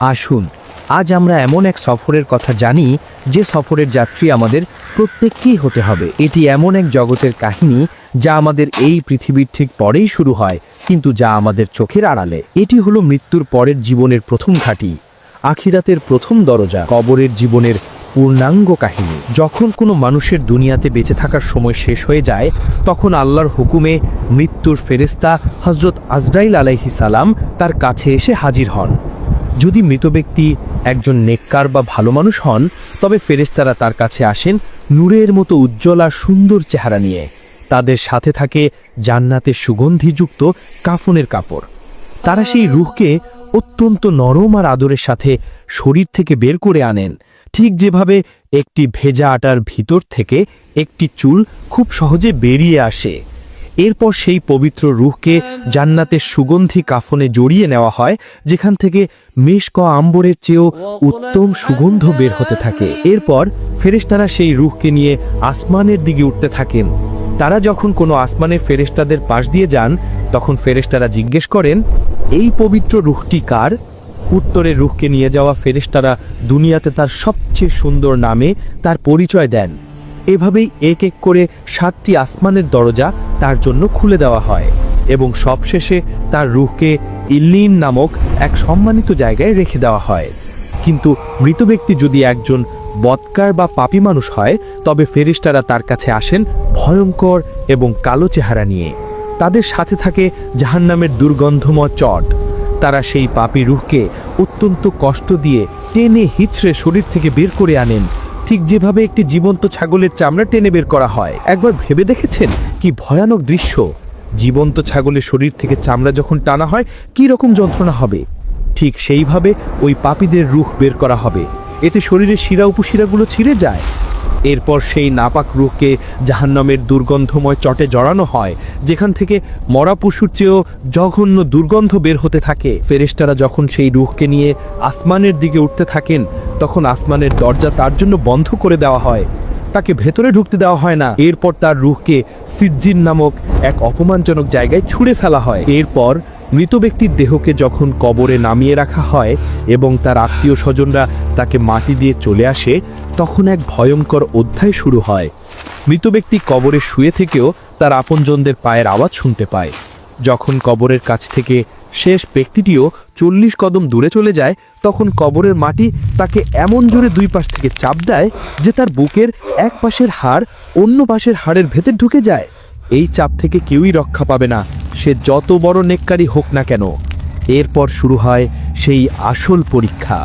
আসুন আজ আমরা এমন এক সফরের কথা জানি যে সফরের যাত্রী আমাদের প্রত্যেককেই হতে হবে। এটি এমন এক জগতের কাহিনী যা আমাদের এই পৃথিবীর ঠিক পরেই শুরু হয়, কিন্তু যা আমাদের চোখের আড়ালে। এটি হলো মৃত্যুর পরের জীবনের প্রথম ঘাঁটি, আখিরাতের প্রথম দরজা, কবরের জীবনের পূর্ণাঙ্গ কাহিনী। যখন কোনো মানুষের দুনিয়াতে বেঁচে থাকার সময় শেষ হয়ে যায়, তখন আল্লাহর হুকুমে মৃত্যুর ফেরেশতা হযরত আজরাইল আলাইহিস সালাম তার কাছে এসে হাজির হন। যদি মৃত ব্যক্তি একজন নেককার বা ভালো মানুষ হন, তবে ফেরেশতারা তার কাছে আসেন নূরের মতো উজ্জ্বল আর সুন্দর চেহারা নিয়ে। তাদের সাথে থাকে জান্নাতের সুগন্ধিযুক্ত কাফনের কাপড়। তারা সেই রূহকে অত্যন্ত নরম আর আদরের সাথে শরীর থেকে বের করে আনেন, ঠিক যেভাবে একটি ভেজা আটার ভিতর থেকে একটি চুল খুব সহজে বেরিয়ে আসে। এরপর সেই পবিত্র রূহকে জান্নাতের সুগন্ধি কাফনে জড়িয়ে নেওয়া হয়, যেখান থেকে মিশক আম্বরের চেয়েও উত্তম সুগন্ধ বের হতে থাকে। এরপর ফেরেশতারা সেই রূহকে নিয়ে আসমানের দিকে উঠতে থাকেন। তারা যখন কোনো আসমানের ফেরেশতাদের পাশ দিয়ে যান, তখন ফেরেশতারা জিজ্ঞেস করেন, এই পবিত্র রূহটি কার? উত্তরে রূহকে নিয়ে যাওয়া ফেরেশতারা দুনিয়াতে তার সবচেয়ে সুন্দর নামে তার পরিচয় দেন। এভাবেই এক এক করে 7টি আসমানের দরজা তার জন্য খুলে দেওয়া হয় এবং সবশেষে তার রূহকে ইল্লিন নামক এক সম্মানিত জায়গায় রেখে দেওয়া হয়। কিন্তু মৃত ব্যক্তি যদি একজন বদকার বা পাপী মানুষ হয়, তবে ফেরেশতারা তার কাছে আসেন ভয়ঙ্কর এবং কালো চেহারা নিয়ে। তাদের সাথে থাকে জাহান্নামের দুর্গন্ধময় চট। তারা সেই পাপী রূহকে অত্যন্ত কষ্ট দিয়ে টেনে হিচড়ে শরীর থেকে বের করে আনেন, ঠিক যেভাবে একটি জীবন্ত ছাগলের চামড়া টেনে বের করা হয়। একবার ভেবে দেখেছেন কি ভয়ানক দৃশ্য? জীবন্ত ছাগলের শরীর থেকে চামড়া যখন টানা হয় কি রকম যন্ত্রণা হবে? ঠিক সেইভাবে ওই পাপীদের রূহ বের করা হবে। এতে শরীরের শিরা উপশিরাগুলো ছিঁড়ে যায়। এরপর সেই নাপাক রূহকে জাহান্নামের দুর্গন্ধময় চটে জড়ানো হয়, যেখান থেকে মরা পশুর চেয়েও জঘন্য দুর্গন্ধ বের হতে থাকে। ফেরেশতারা যখন সেই রূহকে নিয়ে আসমানের দিকে উঠতে থাকেন, তখন আসমানের দরজা তার জন্য বন্ধ করে দেওয়া হয়, তাকে ভেতরে ঢুকতে দেওয়া হয় না। এরপর তার রূহকে সিজ্জিন নামক এক অপমানজনক জায়গায় ছুঁড়ে ফেলা হয়। এরপর মৃত ব্যক্তির দেহকে যখন কবরে নামিয়ে রাখা হয় এবং তার আত্মীয় স্বজনরা তাকে মাটি দিয়ে চলে আসে, তখন এক ভয়ঙ্কর অধ্যায় শুরু হয়। মৃত ব্যক্তি কবরে শুয়ে থেকেও তার আপনজনদের পায়ের আওয়াজ শুনতে পায়। যখন কবরের কাছ থেকে শেষ ব্যক্তিটিও 40 কদম দূরে চলে যায়, তখন কবরের মাটি তাকে এমন জোরে দুই পাশ থেকে চাপ দেয় যে তার বুকের এক পাশের হাড় অন্য পাশের হাড়ের ভেতর ঢুকে যায়। এই চাপ থেকে কেউই রক্ষা পাবে না, সে যত বড় নেককারী হোক না কেন। এরপর শুরু হয় সেই আসল পরীক্ষা।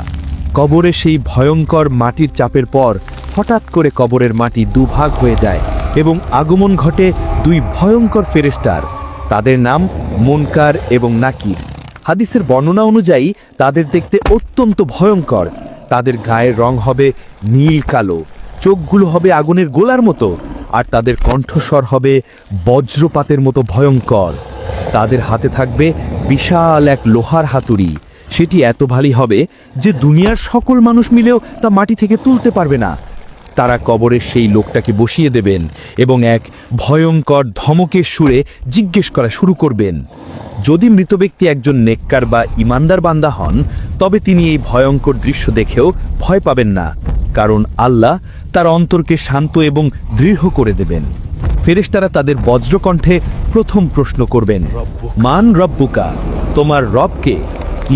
কবরে সেই ভয়ঙ্কর মাটির চাপের পর হঠাৎ করে কবরের মাটি দুভাগ হয়ে যায় এবং আগমন ঘটে দুই ভয়ঙ্কর ফেরেশতার। তাদের নাম মুনকার এবং নাকির। হাদিসের বর্ণনা অনুযায়ী তাদের দেখতে অত্যন্ত ভয়ঙ্কর। তাদের গায়ের রং হবে নীল কালো, চোখগুলো হবে আগুনের গোলার মতো, আর তাদের কণ্ঠস্বর হবে বজ্রপাতের মতো ভয়ঙ্কর। তাদের হাতে থাকবে বিশাল এক লোহার হাতুড়ি। সেটি এত ভারী হবে যে দুনিয়ার সকল মানুষ মিলেও তা মাটি থেকে তুলতে পারবে না। তারা কবরের সেই লোকটাকে বসিয়ে দেবেন এবং এক ভয়ঙ্কর ধমকের সুরে জিজ্ঞেস করা শুরু করবেন। যদি মৃত ব্যক্তি একজন নেককার বা ইমানদার বান্দা হন, তবে তিনি এই ভয়ঙ্কর দৃশ্য দেখেও ভয় পাবেন না, কারণ আল্লাহ তার অন্তরকে শান্ত এবং দৃঢ় করে দেবেন। ফেরেশতারা তাদের বজ্রকণ্ঠে প্রথম প্রশ্ন করবেন, মান রব্বুকা, তোমার রবকে?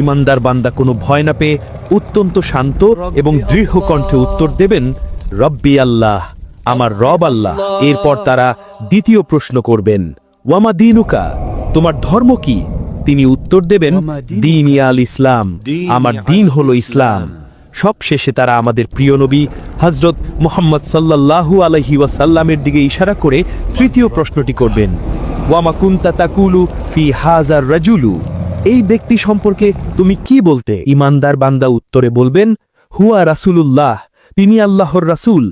ইমানদার বান্দা কোনো ভয় না পেয়ে অত্যন্ত শান্ত এবং দৃঢ় কণ্ঠে উত্তর দেবেন, রব্বি আল্লাহ, আমার রব আল্লাহ। এরপর তারা দ্বিতীয় প্রশ্ন করবেন, ওয়ামা দিনুকা, তোমার ধর্ম কি? তিনি উত্তর দেবেন, দীন ইয়াল ইসলাম, আমার দিন হলো ইসলাম। সব শেষে তারা আমাদের প্রিয় নবী হযরত মুহাম্মদ সাল্লাল্লাহু আলাইহি ওয়াসাল্লামের দিকে ইশারা করে তৃতীয় প্রশ্নটি করবেন, ওয়ামা কুনতা তাকুলু ফি হাযার রাজুলু, এই ব্যক্তি সম্পর্কে তুমি কি বলতে? ইমানদার বান্দা উত্তরে বলবেন, হুয়া রাসূলুল্লাহ, তিনি আল্লাহর রাসূল।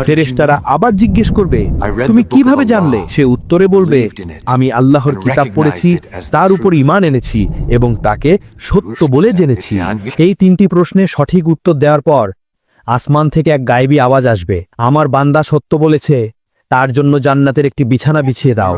ফেরেশতারা আবার জিজ্ঞেস করবে, তুমি কিভাবে জানলে? সে উত্তরে বলবে, আমি আল্লাহর কিতাব পড়েছি, তার উপর ঈমান এনেছি এবং তাকে সত্য বলে জেনেছি। এই 3টি প্রশ্নের সঠিক উত্তর দেওয়ার পর আসমান থেকে এক গায়েবী আওয়াজ আসবে, আমার বান্দা সত্য বলেছে, তার জন্য জান্নাতের একটি বিছানা বিছিয়ে দাও,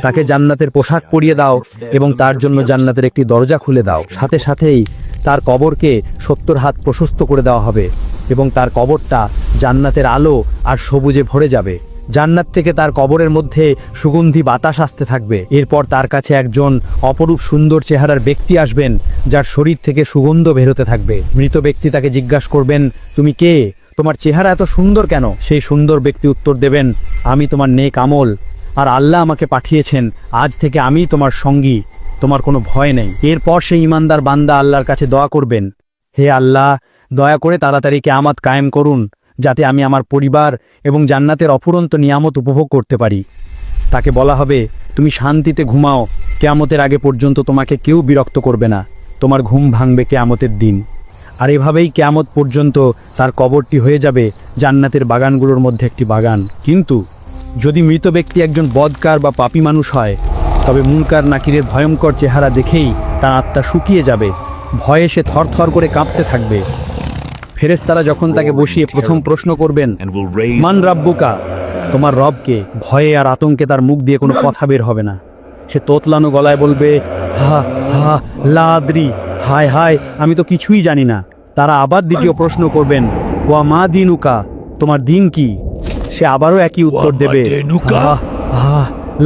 তাকে জান্নাতের পোশাক পরিয়ে দাও এবং তার জন্য জান্নাতের একটি দরজা খুলে দাও। সাথে সাথেই তার কবরকে 70 হাত প্রশস্ত করে দেওয়া হবে এবং তার কবরটা জান্নাতের আলো আর সবুজে ভরে যাবে। জান্নাত থেকে তার কবরের মধ্যে সুগন্ধি বাতাস আসতে থাকবে। এরপর তার কাছে একজন অপরূপ সুন্দর চেহারার ব্যক্তি আসবেন, যার শরীর থেকে সুগন্ধ বেরোতে থাকবে। মৃত ব্যক্তি তাকে জিজ্ঞাসা করবেন, তুমি কে? তোমার চেহারা এত সুন্দর কেন? সেই সুন্দর ব্যক্তি উত্তর দেবেন, আমি তোমার নেক আমল, আর আল্লাহ আমাকে পাঠিয়েছেন, আজ থেকে আমি তোমার সঙ্গী, তোমার কোনো ভয় নেই। এরপর সেই ইমানদার বান্দা আল্লাহর কাছে দোয়া করবেন, হে আল্লাহ, দয়া করে তাড়াতাড়ি কিয়ামত কায়েম করুন, যাতে আমি আমার পরিবার এবং জান্নাতের অফুরন্ত নিয়ামত উপভোগ করতে পারি। তাকে বলা হবে, তুমি শান্তিতে ঘুমাও, কিয়ামতের আগে পর্যন্ত তোমাকে কেউ বিরক্ত করবে না, তোমার ঘুম ভাঙবে কিয়ামতের দিন। আর এভাবেই কিয়ামত পর্যন্ত তার কবরটি হয়ে যাবে জান্নাতের বাগানগুলোর মধ্যে একটি বাগান। কিন্তু যদি মৃত ব্যক্তি একজন বদকার বা পাপী মানুষ হয়, তবে মুনকার নাকিরের ভয়ঙ্কর চেহারা দেখেই তার আত্মা শুকিয়ে যাবে, ভয়ে সে থরথর করে কাঁপতে থাকবে। ফেরেশতারা যখন তাকে বসিয়ে প্রথম প্রশ্ন করবেন, মান রাব্বুকা, তোমার রবকে, ভয়ে আর আতঙ্কে তার মুখ দিয়ে কোনো কথা বের হবে না। সে তোতলানো গলায় বলবে, হা হা লাদ্রি, হায় হায়, আমি তো কিছুই জানি না। তারা আবার দ্বিতীয় প্রশ্ন করবেন, ওয়া মা দিনুকা, তোমার দিন কি? সে আবারও একই উত্তর দেবে, হা হা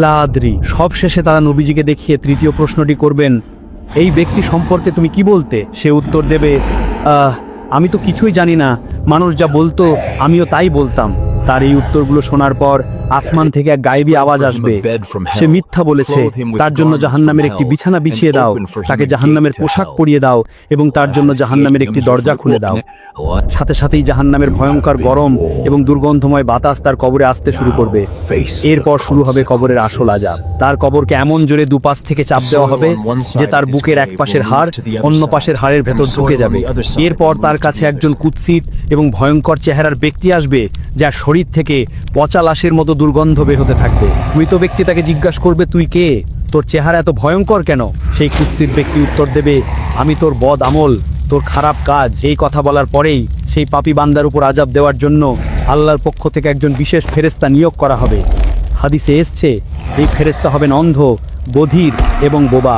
লাদ্রি। সবশেষে তারা নবীজিকে দেখিয়ে তৃতীয় প্রশ্নটি করবেন, এই ব্যক্তি সম্পর্কে তুমি কি বলতে? সে উত্তর দেবে, আমি তো কিছুই জানি না, মানুষ যা বলতো আমিও তাই বলতাম। তার এই উত্তরগুলো শোনার পর আসমান থেকে এক গায়েবী আওয়াজ আসবে, সে মিথ্যা বলেছে, তার জন্য জাহান্নামের একটি বিছানা বিছিয়ে দাও, তাকে জাহান্নামের পোশাক পরিয়ে দাও এবং তার জন্য জাহান্নামের একটি দরজা খুলে দাও। সাথে সাথেই জাহান্নামের ভয়ঙ্কর গরম এবং দুর্গন্ধময় বাতাস তার কবরে আসতে শুরু করবে। এরপর শুরু হবে কবরের আসল আযাব। তার কবরকে এমন জোরে দুপাশ থেকে চাপ দেওয়া হবে যে তার বুকের এক পাশের হাড় অন্য পাশের হাড়ের ভেতর ঢুকে যাবে। এরপর তার কাছে একজন কুৎসিত এবং ভয়ঙ্কর চেহারার ব্যক্তি আসবে, যার শরীর থেকে পচা লাশের মতো দুর্গন্ধ বের হতে থাকবে। মৃত ব্যক্তি তাকে জিজ্ঞাসা করবে, তুই কে? তোর চেহারা এত ভয়ঙ্কর কেন? সেই কুৎসিত ব্যক্তি উত্তর দেবে, আমি তোর বদ আমল, তোর খারাপ কাজ। এই কথা বলার পরেই সেই পাপী বান্দার উপর আযাব দেওয়ার জন্য আল্লাহর পক্ষ থেকে একজন বিশেষ ফেরেশতা নিয়োগ করা হবে। হাদিসে এসছে, এই ফেরেশতা হবেন অন্ধ, বধির এবং বোবা।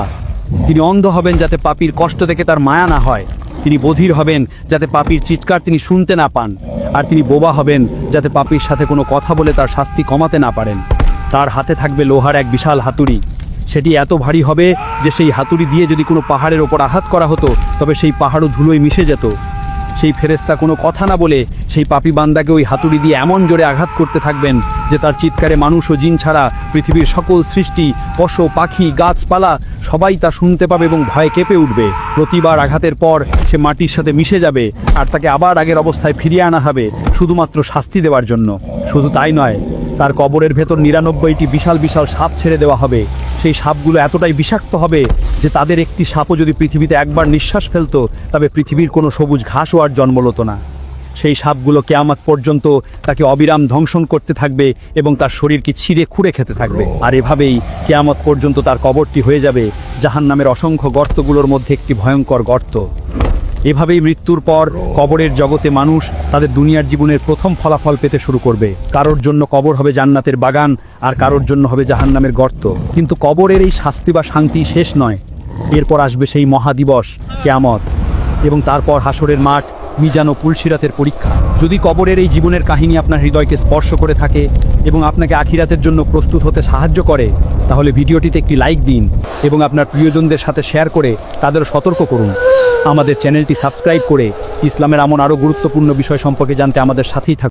তিনি অন্ধ হবেন যাতে পাপীর কষ্ট দেখে তার মায়া না হয়, তিনি বধির হবেন যাতে পাপীর চিৎকার তিনি শুনতে না পান, আর তিনি বোবা হবেন যাতে পাপীর সাথে কোনো কথা বলে তার শাস্তি কমাতে না পারেন। তার হাতে থাকবে লোহার এক বিশাল হাতুড়ি, সেটি এত ভারী হবে যে সেই হাতুড়ি দিয়ে যদি কোনো পাহাড়ের ওপর আঘাত করা হতো তবে সেই পাহাড়ও ধুলোয় মিশে যেত। সেই ফেরেশতা কোনো কথা না বলে সেই পাপী বান্দাকে ওই হাতুড়ি দিয়ে এমন জোরে আঘাত করতে থাকবেন যে তার চিৎকারে মানুষ ও জিন ছাড়া পৃথিবীর সকল সৃষ্টি, পশু পাখি গাছপালা সবাই তা শুনতে পাবে এবং ভয়ে কেঁপে উঠবে। প্রতিবার আঘাতের পর সে মাটির সাথে মিশে যাবে আর তাকে আবার আগের অবস্থায় ফিরিয়ে আনা হবে শুধুমাত্র শাস্তি দেওয়ার জন্য। শুধু তাই নয়, তার কবরের ভেতর 99টি বিশাল বিশাল সাপ ছেড়ে দেওয়া হবে। সেই সাপগুলো এতটাই বিষাক্ত হবে যে তাদের একটি সাপও যদি পৃথিবীতে একবার নিঃশ্বাস ফেলতো তবে পৃথিবীর কোনো সবুজ ঘাসও আর জন্ম হতো না। সেই সাপগুলো কিয়ামত পর্যন্ত তাকে অবিরাম ধ্বংসন করতে থাকবে এবং তার শরীরকে ছিঁড়ে খুঁড়ে খেতে থাকবে। আর এভাবেই কিয়ামত পর্যন্ত তার কবরটি হয়ে যাবে জাহান্নামের অসংখ্য গর্তগুলোর মধ্যে একটি ভয়ঙ্কর গর্ত। এভাবেই মৃত্যুর পর কবরের জগতে মানুষ তাদের দুনিয়ার জীবনের প্রথম ফলাফল পেতে শুরু করবে। কারোর জন্য কবর হবে জান্নাতের বাগান, আর কারোর জন্য হবে জাহান্নামের গর্ত। কিন্তু কবরের এই শাস্তি বা শান্তি শেষ নয়, এরপর আসবে সেই মহাদিবস কিয়ামত এবং তারপর হাসরের মাঠ, মিজান ও পুলসিরাতের পরীক্ষা। যদি কবরের এই জীবনের কাহিনী আপনার হৃদয়কে স্পর্শ করে থাকে এবং আপনাকে আখিরাতের জন্য প্রস্তুত হতে সাহায্য করে, তাহলে ভিডিওটিতে একটি লাইক দিন এবং আপনার প্রিয়জনদের সাথে শেয়ার করে তাদেরও সতর্ক করুন। আমাদের চ্যানেলটি সাবস্ক্রাইব করে ইসলামের এমন আরও গুরুত্বপূর্ণ বিষয় সম্পর্কে জানতে আমাদের সাথেই থাকুন।